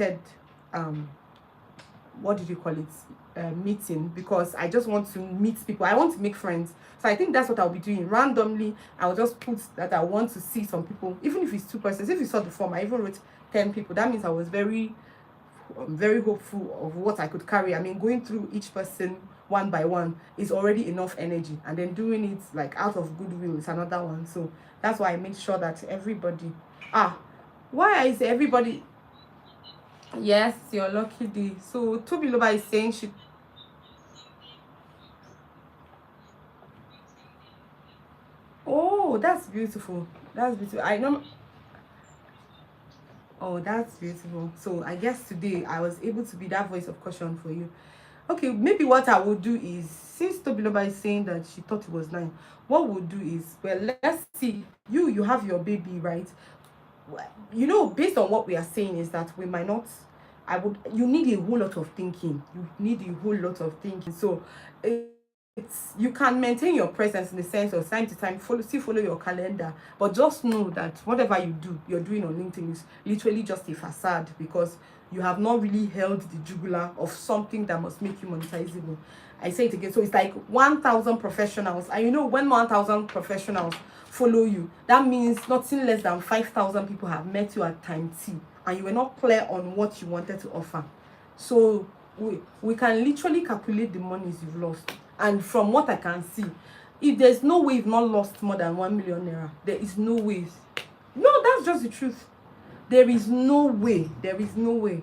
unsolicited what did you call it, meeting, because I just want to meet people. I want to make friends. So I think that's what I'll be doing. Randomly, I'll just put that I want to see some people, even if it's 2 persons. If you saw the form, I even wrote 10 people. That means I was very hopeful of what I could carry. I mean, going through each person one by one is already enough energy, and then doing it like out of goodwill is another one. So that's why I made sure that everybody, why is everybody, yes, your lucky day. So Toby Loba is saying she, oh, that's beautiful. That's beautiful. I know. Oh, that's beautiful. So I guess today I was able to be that voice of caution for you. Okay, maybe what I will do is, since Tobiloba is saying that she thought it was 9, what we'll do is, well, let's see. You have your baby, right? You know, based on what we are saying is that we might not, you need a whole lot of thinking. You need a whole lot of thinking. So it's, you can maintain your presence in the sense of time to time follow your calendar, but just know that whatever you do, you're doing on LinkedIn is literally just a facade, because you have not really held the jugular of something that must make you monetizable. I say it again. So it's like 1,000 professionals, and you know, when 1,000 professionals follow you, that means nothing less than 5,000 people have met you at time T, and you were not clear on what you wanted to offer. So we can literally calculate the monies you've lost. And from what I can see, if there's no way you've not lost more than 1 million naira, there is no way. No, that's just the truth. There is no way. There is no way.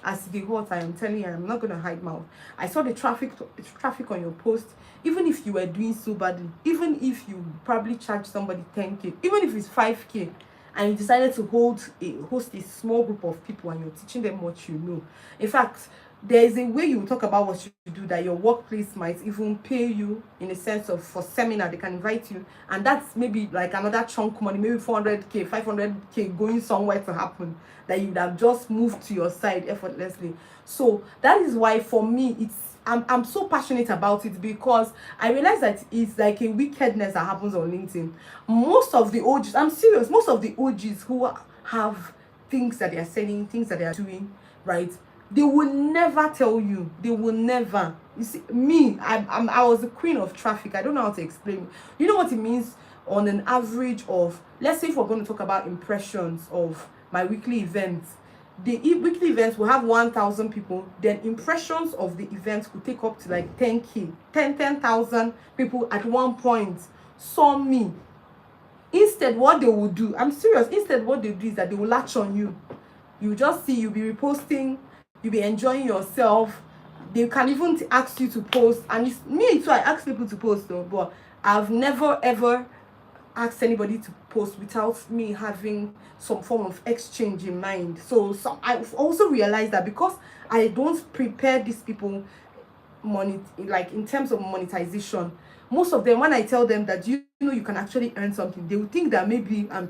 As the hot, I am telling you, I'm not gonna hide mouth. I saw the traffic on your post. Even if you were doing so badly, even if you probably charge somebody 10K, even if it's 5K, and you decided to host a small group of people, and you're teaching them what you know. In fact, there is a way you talk about what you do that your workplace might even pay you, in a sense of, for seminar they can invite you, and that's maybe like another chunk money, maybe 400K 500K going somewhere to happen, that you would have just moved to your side effortlessly. So that is why for me it's, I'm so passionate about it, because I realize that it's like a wickedness that happens on LinkedIn. Most of the OGs, I'm serious, most of the OGs who have things that they are selling, things that they are doing, right, they will never tell you. They will never. You see, me, I was the queen of traffic. I don't know how to explain. You know what it means on an average of, let's say if we're going to talk about impressions of my weekly events, the weekly events will have 1,000 people, then impressions of the events could take up to like 10K, 10,000 people at one point saw me. Instead, what they will do, I'm serious, instead what they do is that they will latch on you. You just see, you'll be reposting, you'll be enjoying yourself. They can even ask you to post, and it's me too, I ask people to post though, but I've never ever asked anybody to post without me having some form of exchange in mind. So I've also realized that because I don't prepare these people money, like in terms of monetization, most of them, when I tell them that you know you can actually earn something, they will think that maybe I'm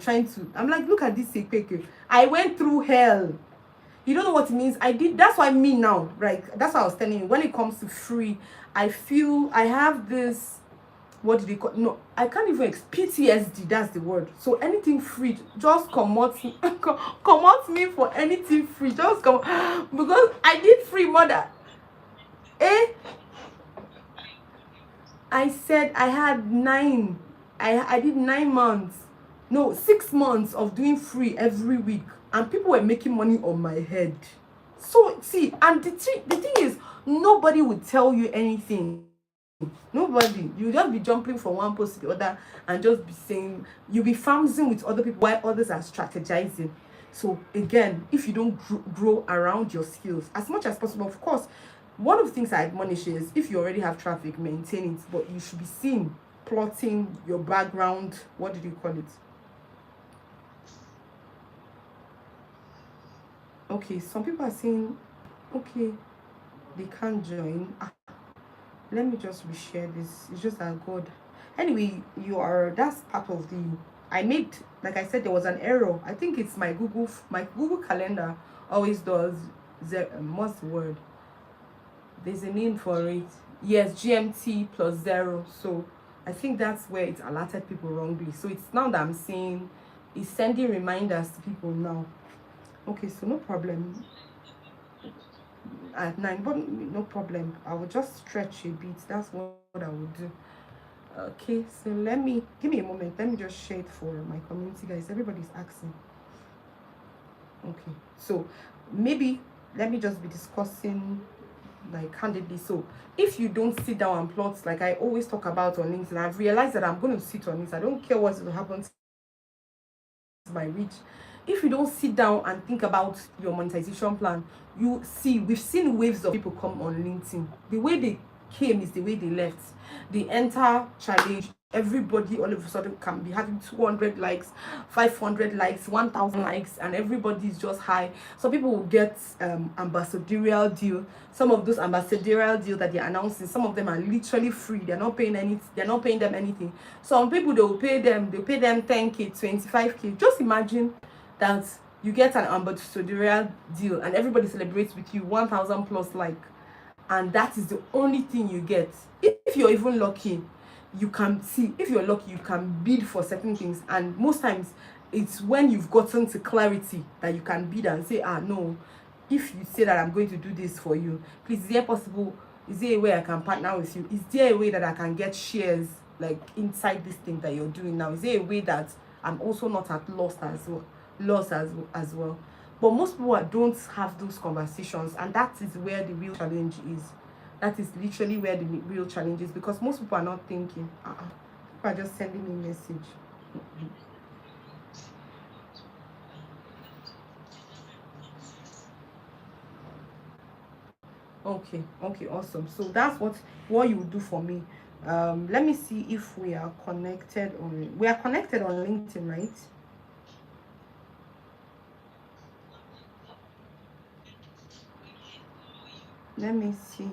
like, look at this sekeke, I went through hell. You don't know what it means. I did. That's why me now, right? That's what I was telling you. When it comes to free, I feel I have this, what did they call, no, I can't even PTSD, that's the word. So anything free, just come out me for anything free. Just come, because I did free mother. I said I had 9. I did 9 months. No, 6 months of doing free every week, and people were making money on my head. So see, and the thing is, nobody would tell you anything. Nobody. You just be jumping from one post to the other and just be saying, you'll be farming with other people while others are strategizing. So again, if you don't grow around your skills as much as possible, of course, one of the things I admonish is, if you already have traffic, maintain it, but you should be seen plotting your background. What did you call it? Okay, some people are saying, okay, they can't join. Let me just reshare this. It's just that God. Anyway, that's part of the, I made, like I said, there was an error. I think it's my Google Calendar always does, what's the word? There's a name for it. Yes, GMT plus 0. So I think that's where it alerted people wrongly. So it's now that I'm seeing, it's sending reminders to people now. Okay, so no problem. at 9, but no problem. I will just stretch a bit. That's what I will do. Okay, so give me a moment. Let me just share it for my community, guys. Everybody's asking. Okay, so maybe let me just be discussing like candidly. So if you don't sit down and plot, like I always talk about on LinkedIn, I've realized that I'm going to sit on this. I don't care what will happen to my reach. If you don't sit down and think about your monetization plan, you see, we've seen waves of people come on LinkedIn. The way they came is the way they left. They enter challenge, everybody all of a sudden can be having 200 likes, 500 likes, 1000 likes, and everybody is just high. Some people will get ambassadorial deal. Some of those ambassadorial deals that they're announcing, some of them are literally free. They're not paying them anything. Some people, they'll pay them 10k, 25k. Just imagine that you get an ambassadorial deal and everybody celebrates with you, 1000 plus like, and that is the only thing you get. If you're even lucky, you can see, if you're lucky, you can bid for certain things, and most times it's when you've gotten to clarity that you can bid and say, no, if you say that I'm going to do this for you, please, is there a way I can partner with you? Is there a way that I can get shares like inside this thing that you're doing now? Is there a way that I'm also not at loss as well? But most people don't have those conversations, and that is where the real challenge is. That is literally where the real challenge is, because most people are not thinking. People are just sending me a message. Okay, awesome. So that's what you would do for me. Let me see if we are connected on LinkedIn, right? Let me see.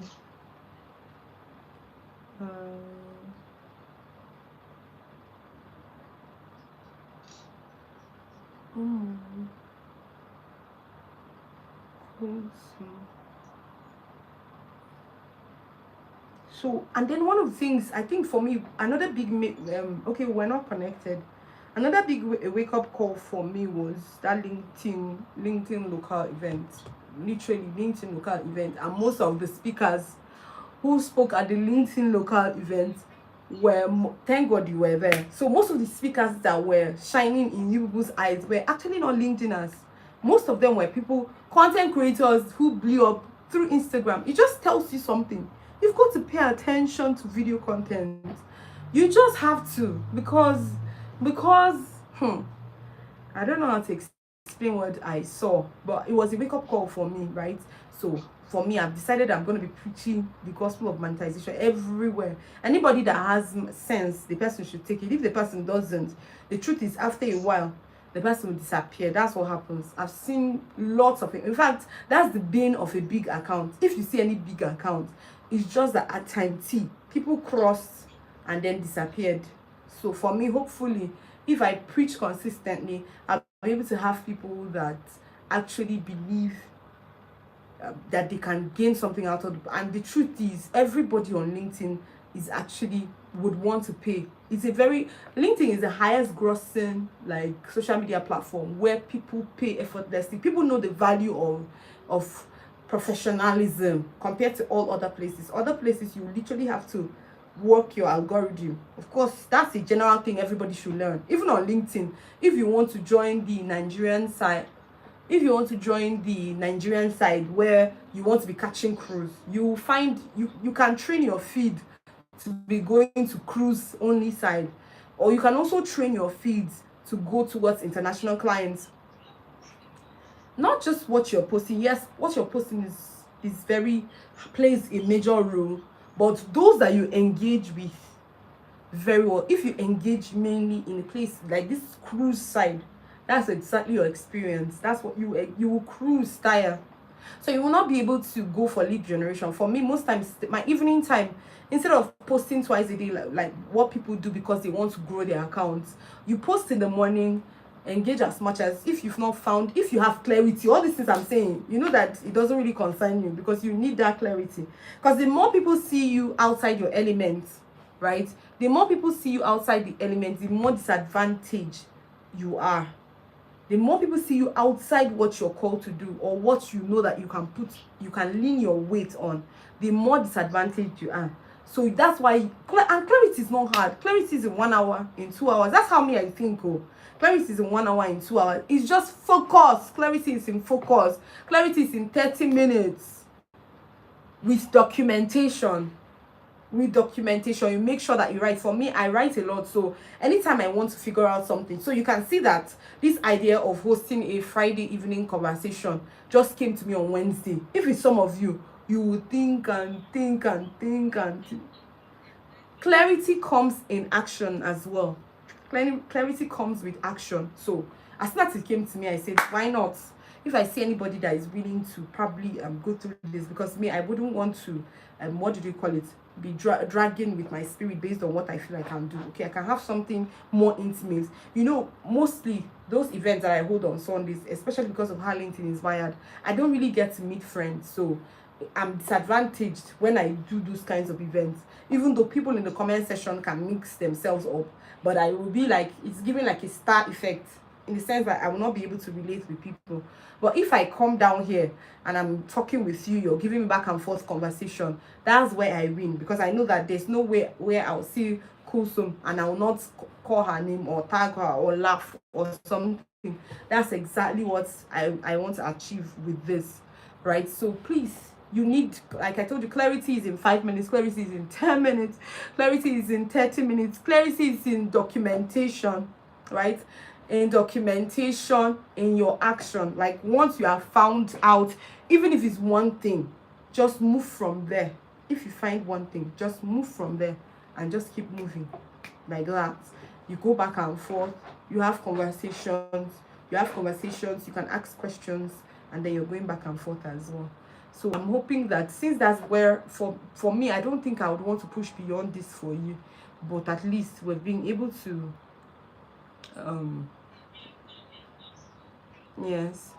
So, and then one of the things I think for me, another big okay, we're not connected. Another big wake up call for me was that LinkedIn local event. Literally LinkedIn local event, and most of the speakers who spoke at the LinkedIn local event were, thank God you were there. So most of the speakers that were shining in you people's eyes were actually not LinkedIners. Most of them were content creators who blew up through Instagram. It just tells you something. You've got to pay attention to video content. You just have to, because I don't know how to explain what I saw, but it was a wake-up call for me, right? So for me, I've decided I'm going to be preaching the gospel of monetization everywhere. Anybody that has sense, the person should take it. If the person doesn't, the truth is, after a while, the person will disappear. That's what happens. I've seen lots of it. In fact, that's the bane of a big account. If you see any big account, it's just that at time T, people crossed and then disappeared. So for me, hopefully, if I preach consistently, I'll be able to have people that actually believe that they can gain something out of it. And the truth is, everybody on LinkedIn is actually would want to pay. LinkedIn is the highest grossing like social media platform where people pay effortlessly. People know the value of professionalism compared to all other places. Other places, you literally have to work your algorithm. Of course, that's a general thing everybody should learn. Even on LinkedIn, if you want to join the Nigerian side where you want to be catching cruise, you can train your feed to be going to cruise only side, or you can also train your feeds to go towards international clients. Not just what you're posting. Yes, what you're posting plays a major role, but those that you engage with very well. If you engage mainly in a place like this cruise side, that's exactly your experience. That's what you will cruise style. So you will not be able to go for lead generation. For me, most times my evening time, instead of posting twice a day like what people do because they want to grow their accounts, you post in the morning, engage as much as, if you have clarity. All these things I'm saying, you know that it doesn't really concern you because you need that clarity. Because the more people see you outside your element, right? The more people see you outside the element, the more disadvantaged you are. The more people see you outside what you're called to do, or what you know that you can lean your weight on, the more disadvantaged you are. So that's why, and clarity is not hard. Clarity is in 1 hour, in 2 hours. That's how me I think. Oh, clarity is in 1 hour, in 2 hours. It's just focus. Clarity is in focus. Clarity is in 30 minutes with documentation. You make sure that you write. For me, I write a lot, so anytime I want to figure out something, so you can see that this idea of hosting a Friday evening conversation just came to me on Wednesday. If it's some of you, you will think and think and think and think. Clarity comes in action as well. Clarity comes with action. So as soon as it came to me, I said, why not? If I see anybody that is willing to probably go through this, because me, I wouldn't want to what do you call it, be dragging with my spirit based on what I feel I can do. Okay, I can have something more intimate. You know, mostly those events that I hold on Sundays, especially because of how LinkedIn is wired, I don't really get to meet friends. So I'm disadvantaged when I do those kinds of events, even though people in the comment section can mix themselves up. But I will be like, it's giving like a star effect, in the sense that I will not be able to relate with people. But if I come down here and I'm talking with you, you're giving me back and forth conversation, that's where I win, because I know that there's no way where I'll see Kulsum and I will not call her name or tag her or laugh or something. That's exactly what I want to achieve with this, right? So please, you need, like I told you, clarity is in 5 minutes, clarity is in 10 minutes, clarity is in 30 minutes, clarity is in documentation, right? In documentation, in your action. Like once you have found out, even if it's one thing, just move from there. If you find one thing, just move from there and just keep moving like that. You go back and forth, you have conversations, you can ask questions, and then you're going back and forth as well. So I'm hoping that, since that's where, for me, I don't think I would want to push beyond this for you, but at least we've been able to yes.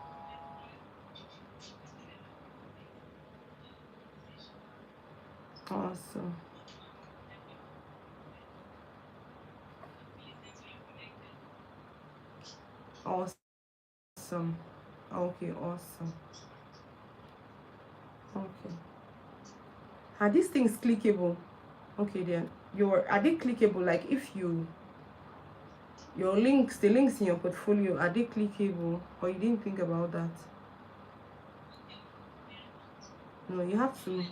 Awesome. Awesome. Okay, awesome. Okay. Are these things clickable? Okay, then are they clickable? Like if your links, the links in your portfolio, are they clickable? Or you didn't think about that? No, you have to.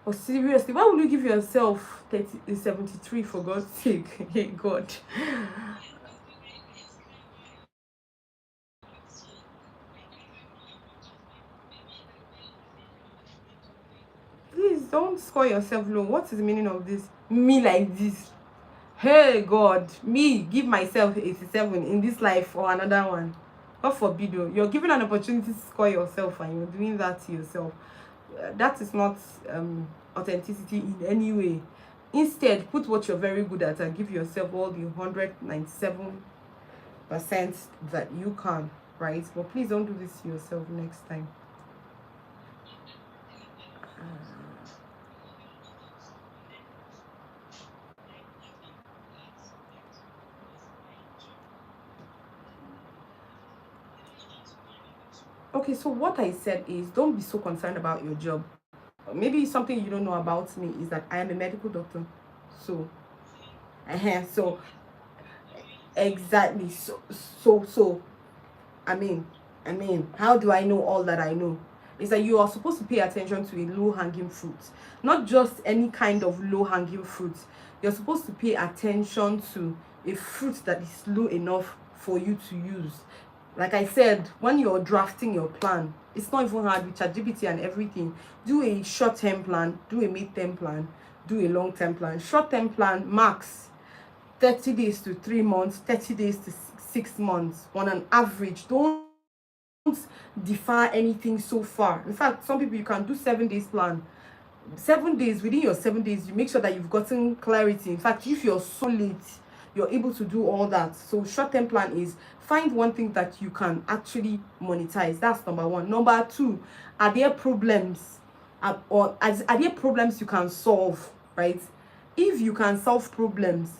Oh, seriously, why would you give yourself 73 for God's sake? Hey, God. Please don't score yourself low. What is the meaning of this? Me like this. Hey, God. Me give myself 87 in this life or another one. God forbid, you're given an opportunity to score yourself and you're doing that to yourself. That is not authenticity in any way. Instead, put what you're very good at and give yourself all the 197% that you can, right? But please don't do this to yourself next time. Okay, so what I said is, don't be so concerned about your job. Maybe something you don't know about me is that I am a medical doctor. So, so exactly. So I mean, how do I know all that I know? Is that you are supposed to pay attention to a low-hanging fruit, not just any kind of low-hanging fruit. You're supposed to pay attention to a fruit that is low enough for you to use. Like I said, when you're drafting your plan, it's not even hard with ChatGPT and everything. Do a short-term plan, do a mid-term plan, do a long-term plan. Short-term plan, max 30 days to 3 months, 30 days to 6 months on an average. Don't defer anything so far. In fact, some people, you can do 7 days plan. 7 days, within your 7 days, you make sure that you've gotten clarity. In fact, if you're so late, you're able to do all that. So short-term plan is find one thing that you can actually monetize. That's number one. Number two, are there problems are there problems you can solve, right? If you can solve problems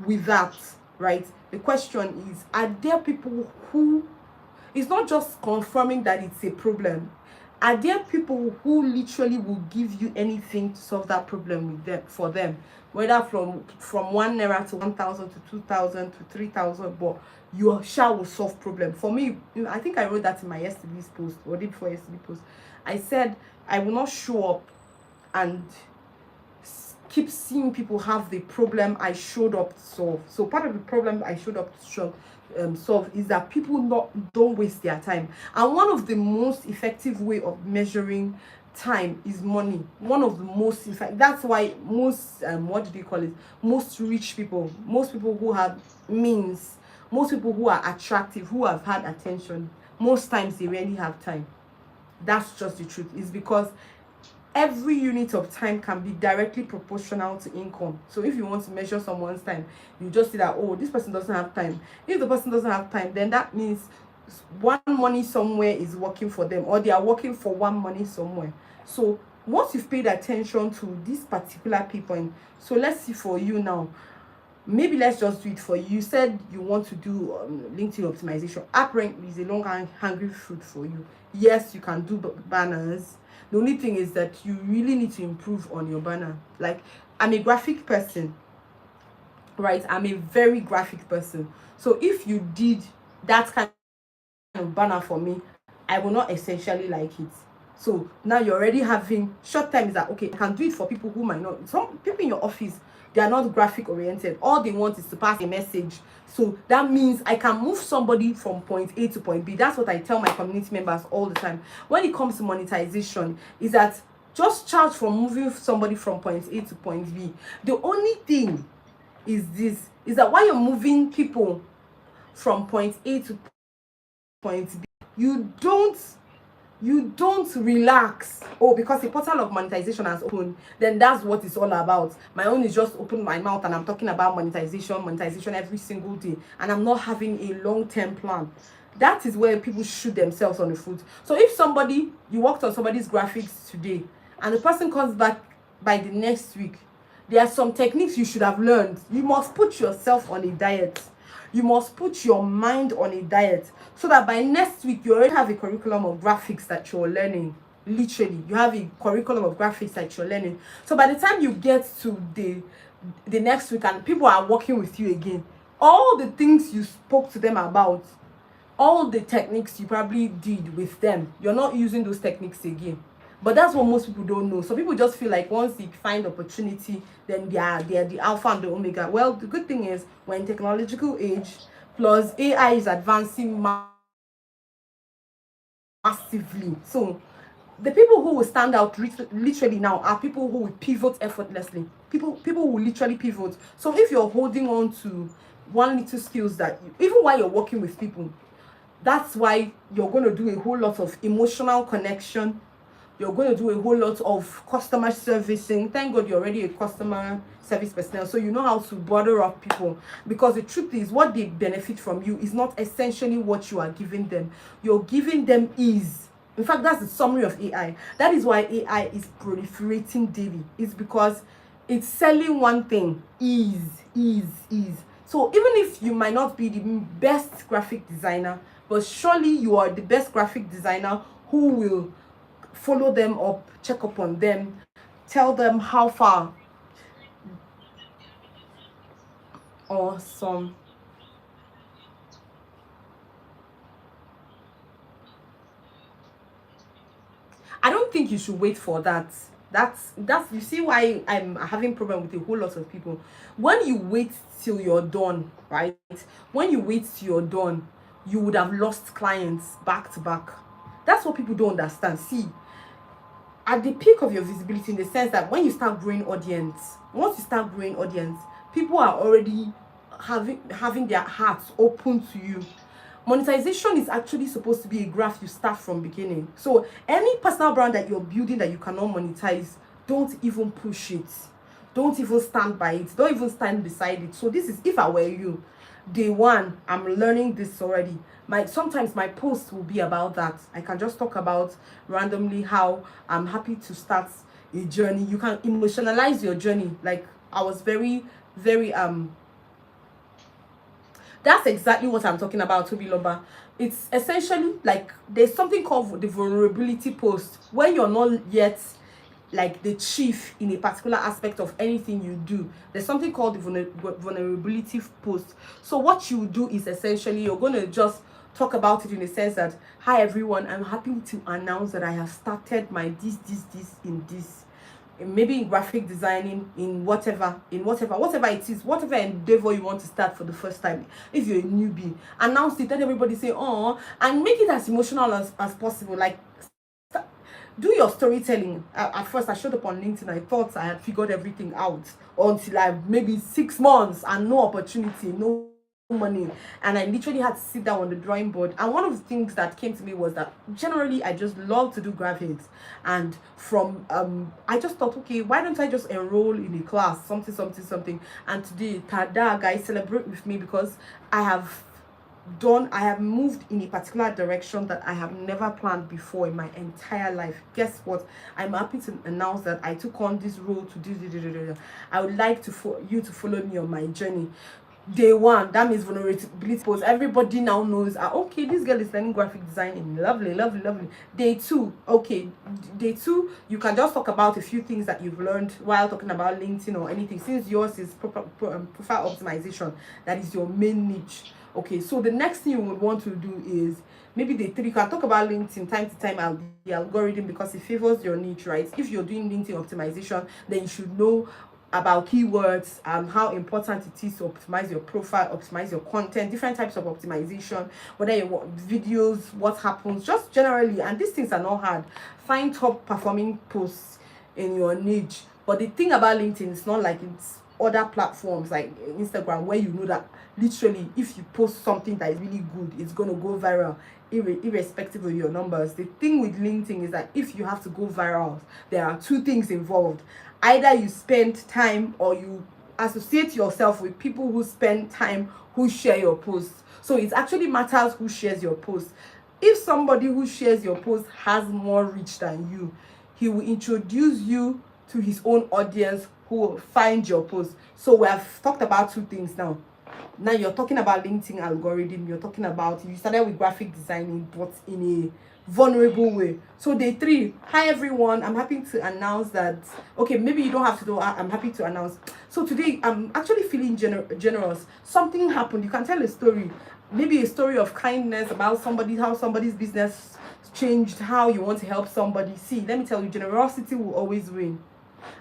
with that, right, the question is, are there people who, it's not just confirming that it's a problem, are there people who literally will give you anything to solve that problem with them, for them, whether from 1 naira to 1,000 to 2,000 to 3,000, but your shall will solve problem. For me, I think I wrote that in my yesterday's post, or day before yesterday's post. I said I will not show up and keep seeing people have the problem I showed up to solve. So part of the problem I showed up to solve is that people don't waste their time. And one of the most effective way of measuring time is money. One of the most, in fact, that's why most what do they call it, most rich people, most people who have means, most people who are attractive, who have had attention, most times they rarely have time. That's just the truth. It's because every unit of time can be directly proportional to income. So if you want to measure someone's time, you just see that, oh, this person doesn't have time. If the person doesn't have time, then that means one money somewhere is working for them, or they are working for one money somewhere. So once you've paid attention to these particular people, so let's see for you now, maybe let's just do it for you. You said you want to do LinkedIn optimization. App rank is a long hungry fruit for you. Yes, you can do banners. The only thing is that you really need to improve on your banner. Like, I'm a graphic person, right? I'm a very graphic person. So if you did that kind of banner for me, I will not essentially like it. So now you're already having short time is that, okay, I can do it for people who might not. Some people in your office, they are not graphic oriented. All they want is to pass a message. So that means I can move somebody from point A to point B. That's what I tell my community members all the time. When it comes to monetization, is that just charge for moving somebody from point A to point B. The only thing is this, is that while you're moving people from point A to point B, you don't relax. Oh, because the portal of monetization has opened, then that's what it's all about. My own is just open my mouth and I'm talking about monetization every single day, and I'm not having a long-term plan. That is where people shoot themselves on the foot. So if you worked on somebody's graphics today and the person comes back by the next week, there are some techniques you should have learned. You must put yourself on a diet. You must put your mind on a diet, so that by next week you already have a curriculum of graphics that you're learning. Literally, you have a curriculum of graphics that you're learning. So by the time you get to the next week and people are working with you again, all the things you spoke to them about, all the techniques you probably did with them, you're not using those techniques again. But that's what most people don't know. So people just feel like once they find opportunity, then they are the alpha and the omega. Well, the good thing is we're in technological age, plus AI is advancing massively. So the people who will stand out literally now are people who will pivot effortlessly. People who will literally pivot. So if you're holding on to one little skills that even while you're working with people, that's why you're going to do a whole lot of emotional connection. You're going to do a whole lot of customer servicing. Thank God you're already a customer service personnel, so you know how to bother up people. Because the truth is, what they benefit from you is not essentially what you are giving them. You're giving them ease. In fact, that's the summary of AI. That is why AI is proliferating daily. It's because it's selling one thing: ease, ease, ease. So even if you might not be the best graphic designer, but surely you are the best graphic designer who will follow them up, check up on them, tell them how far. Awesome. I don't think you should wait for that. That's you see why I'm having problem with a whole lot of people. When you wait till you're done, right? When you wait till you're done, you would have lost clients back to back. That's what people don't understand. See, at the peak of your visibility, in the sense that when you start growing audience, once you start growing audience, people are already having their hearts open to you. Monetization is actually supposed to be a graph you start from beginning. So any personal brand that you're building that you cannot monetize, don't even push it. don't even stand by it, don't even stand beside it. So this is, if I were you, day one, I'm learning this already. Sometimes my post will be about that. I can just talk about randomly how I'm happy to start a journey. You can emotionalize your journey. Like, I was very, very that's exactly what I'm talking about, Toby Loba. It's essentially like there's something called the vulnerability post, where you're not yet like the chief in a particular aspect of anything you do. There's something called the vulnerability post. So what you do is essentially you're going to just talk about it in the sense that, hi everyone, I'm happy to announce that I have started my this in this, maybe in graphic designing, in whatever it is, whatever endeavor you want to start for the first time. If you're a newbie, announce it, let everybody say oh, and make it as emotional as possible. Like, do your storytelling. At first, I showed up on LinkedIn, I thought I had figured everything out, until I maybe 6 months and no opportunity, no money, and I literally had to sit down on the drawing board. And one of the things that came to me was that generally I just love to do graphics, and from I just thought, okay, why don't I just enroll in a class, something. And today, tada, guys, celebrate with me, because I have moved in a particular direction that I have never planned before in my entire life. Guess what? I'm happy to announce that I took on this role to do. I would like you to follow me on my journey. Day one, that means vulnerability post. Everybody now knows, okay, this girl is learning graphic design. Lovely. Day two, okay, you can just talk about a few things that you've learned while talking about LinkedIn or anything, since yours is profile optimization. That is your main niche. Okay, so the next thing you would want to do is maybe day three, you can talk about LinkedIn time to time, the algorithm, because it favors your niche, right? If you're doing LinkedIn optimization, then you should know about keywords, how important it is to optimize your profile, optimize your content, different types of optimization, whether you want videos, what happens, just generally. And these things are not hard. Find top performing posts in your niche. But the thing about LinkedIn, it's not like it's other platforms like Instagram, where you know that literally if you post something that is really good, it's going to go viral irrespective of your numbers. The thing with LinkedIn is that if you have to go viral, there are two things involved. Either you spend time, or you associate yourself with people who spend time, who share your posts. So it actually matters who shares your post. If somebody who shares your post has more reach than you, he will introduce you to his own audience who will find your post. So we have talked about two things now. Now you're talking about LinkedIn algorithm, you started with graphic designing, but in a vulnerable way. So day three, hi everyone, I'm happy to announce that, okay, maybe you don't have to do, I'm happy to announce. So today I'm actually feeling generous. Something happened. You can tell a story, maybe a story of kindness about somebody, how somebody's business changed, how you want to help somebody. See, let me tell you, generosity will always win.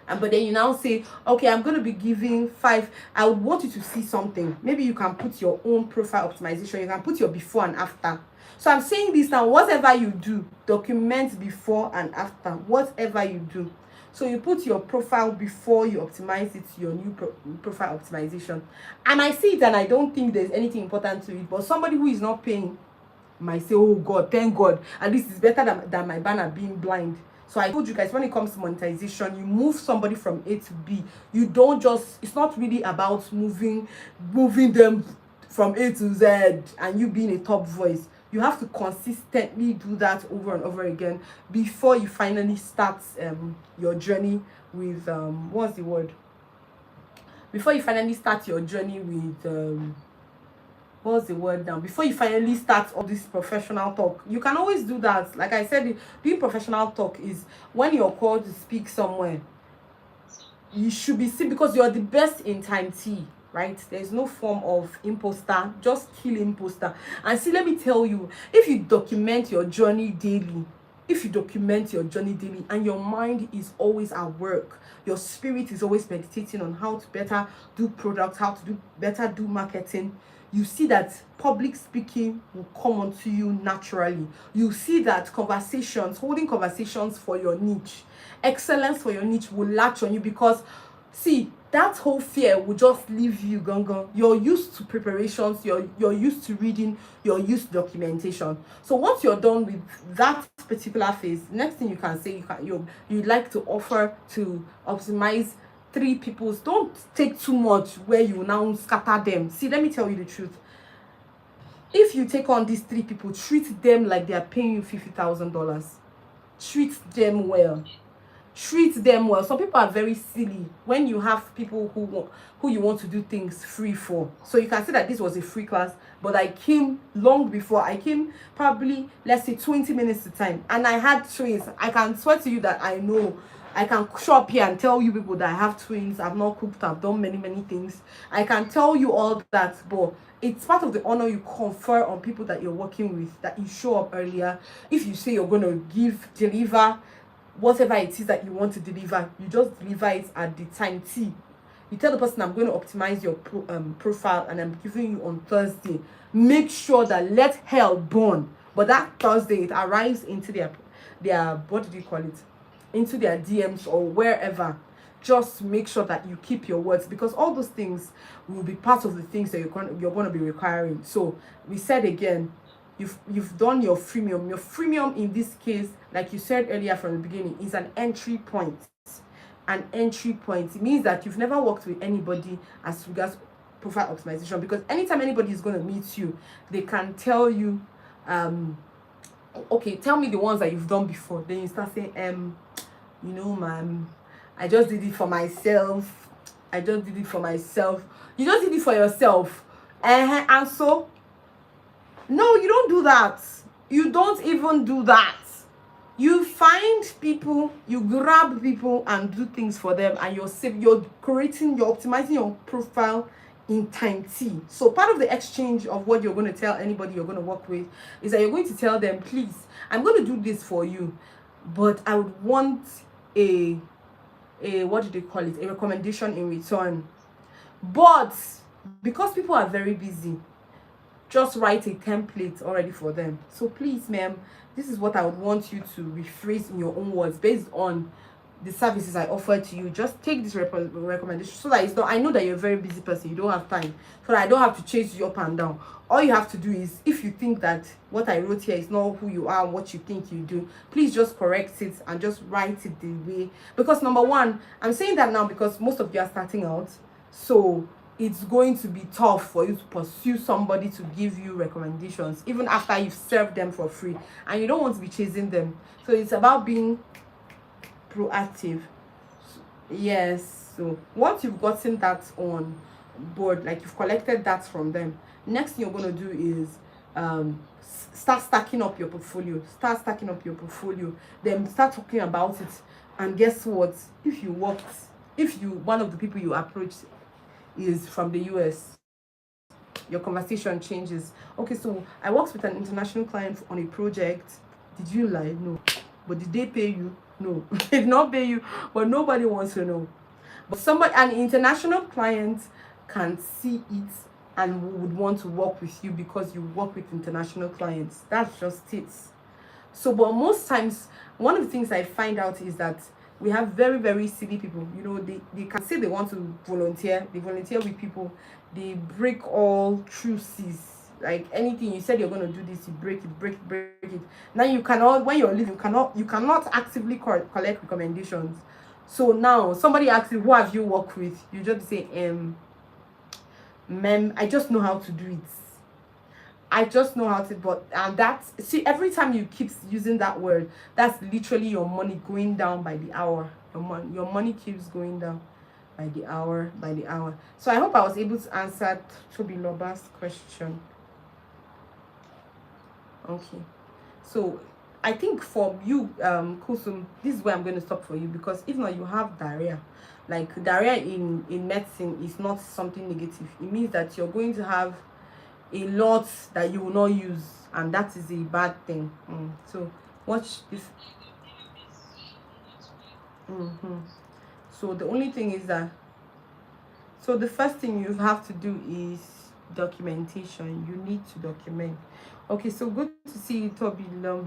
But then you now say, okay, I'm going to be giving 5. I would want you to see something. Maybe you can put your own profile optimization. You can put your before and after. So I'm saying this now, whatever you do, document before and after, whatever you do. So you put your profile before you optimize it to your new profile optimization. And I see it and I don't think there's anything important to it. But somebody who is not paying might say, oh God, thank God. At least it's better than my banner being blind. So I told you guys, when it comes to monetization, you move somebody from A to B. You don't just, it's not really about moving them from A to Z and you being a top voice. You have to consistently do that over and over again before you finally start your journey with what's the word? Before you finally start your journey with what's the word now? Before you finally start all this professional talk. You can always do that. Like I said, doing professional talk is when you're called to speak somewhere. You should be seen because you're the best in time T, right? There's no form of imposter, just kill imposter. And see, let me tell you, if you document your journey daily, and your mind is always at work, your spirit is always meditating on how to better do products, how to better do marketing, you see that public speaking will come onto you naturally. You see that holding conversations for your niche, excellence for your niche will latch on you, because see, that whole fear will just leave you gone. You're used to preparations, you're used to reading, you're used to documentation. So once you're done with that particular phase, next thing you can say, you'd like to offer to optimize 3 people's, don't take too much where you now scatter them. See, let me tell you the truth. If you take on these 3 people, treat them like they are paying you $50,000. Treat them well. Treat them well. Some people are very silly when you have people who you want to do things free for. So you can see that this was a free class, but I came long before. I came probably, let's say, 20 minutes to time, and I had twins. I can swear to you that I know. I can show up here and tell you people that I have twins. I've not cooked. I've done many things. I can tell you all that, but it's part of the honor you confer on people that you're working with, that you show up earlier. If you say you're going to deliver whatever it is that you want to deliver, you just deliver it at the time T. You tell the person, I'm going to optimize your profile and I'm giving you on Thursday. Make sure that let hell burn. But that Thursday, it arrives into their what do you call it? Into their DMs or wherever. Just make sure that you keep your words, because all those things will be part of the things that you're going to be requiring. So we said again, you've done your freemium. Your freemium in this case, like you said earlier from the beginning, is an entry point. An entry point. It means that you've never worked with anybody as regards profile optimization, because anytime anybody is going to meet you, they can tell you, okay, tell me the ones that you've done before. Then you start saying, you know, ma'am, I just did it for myself. I just did it for myself. You just did it for yourself. And so, no, you don't do that. You don't even do that. You find people, you grab people and do things for them, and you're optimizing your profile in time T. So part of the exchange of what you're going to tell anybody you're going to work with is that you're going to tell them, please, I'm going to do this for you, but I would want a what do they call it, a recommendation in return. But because people are very busy, just write a template already for them. So please, ma'am, this is what I would want you to rephrase in your own words based on the services I offer to you. Just take this recommendation, so that it's not, I know that you're a very busy person, you don't have time, so that I don't have to chase you up and down. All you have to do is, if you think that what I wrote here is not who you are, what you think you do, please just correct it and just write it the way. Because number one, I'm saying that now because most of you are starting out, so it's going to be tough for you to pursue somebody to give you recommendations even after you've served them for free, and you don't want to be chasing them. So it's about being proactive. Yes. So once you've gotten that on board, like you've collected that from them, next thing you're going to do is start stacking up your portfolio. Then start talking about it. And guess what? If one of the people you approach is from the US, your conversation changes. Okay, so I worked with an international client on a project. Did you lie? No. But did they pay you? No. They did not pay you, but nobody wants to know. But an international client can see it and would want to work with you because you work with international clients. That's just it. So, but most times, one of the things I find out is that we have very silly people. You know, they can say they want to volunteer. They volunteer with people. They break all truces. Like anything you said you're going to do this, you break it. Now you cannot, when you're leaving, you cannot actively collect recommendations. So now somebody asks you, who have you worked with? You just say, ma'am, I just know how to do it. I just know how to, and that's, see, every time you keep using that word, that's literally your money going down by the hour. Your money keeps going down by the hour. So I hope I was able to answer Toby Loba's question. Okay. So I think for you, Kusum, this is where I'm going to stop for you, because if not, you have diarrhea. Like diarrhea in medicine is not something negative. It means that you're going to have a lot that you will not use, and that is a bad thing. So watch this. So the only thing is that, so the first thing you have to do is documentation. You need to document. Okay, so good to see you, Toby.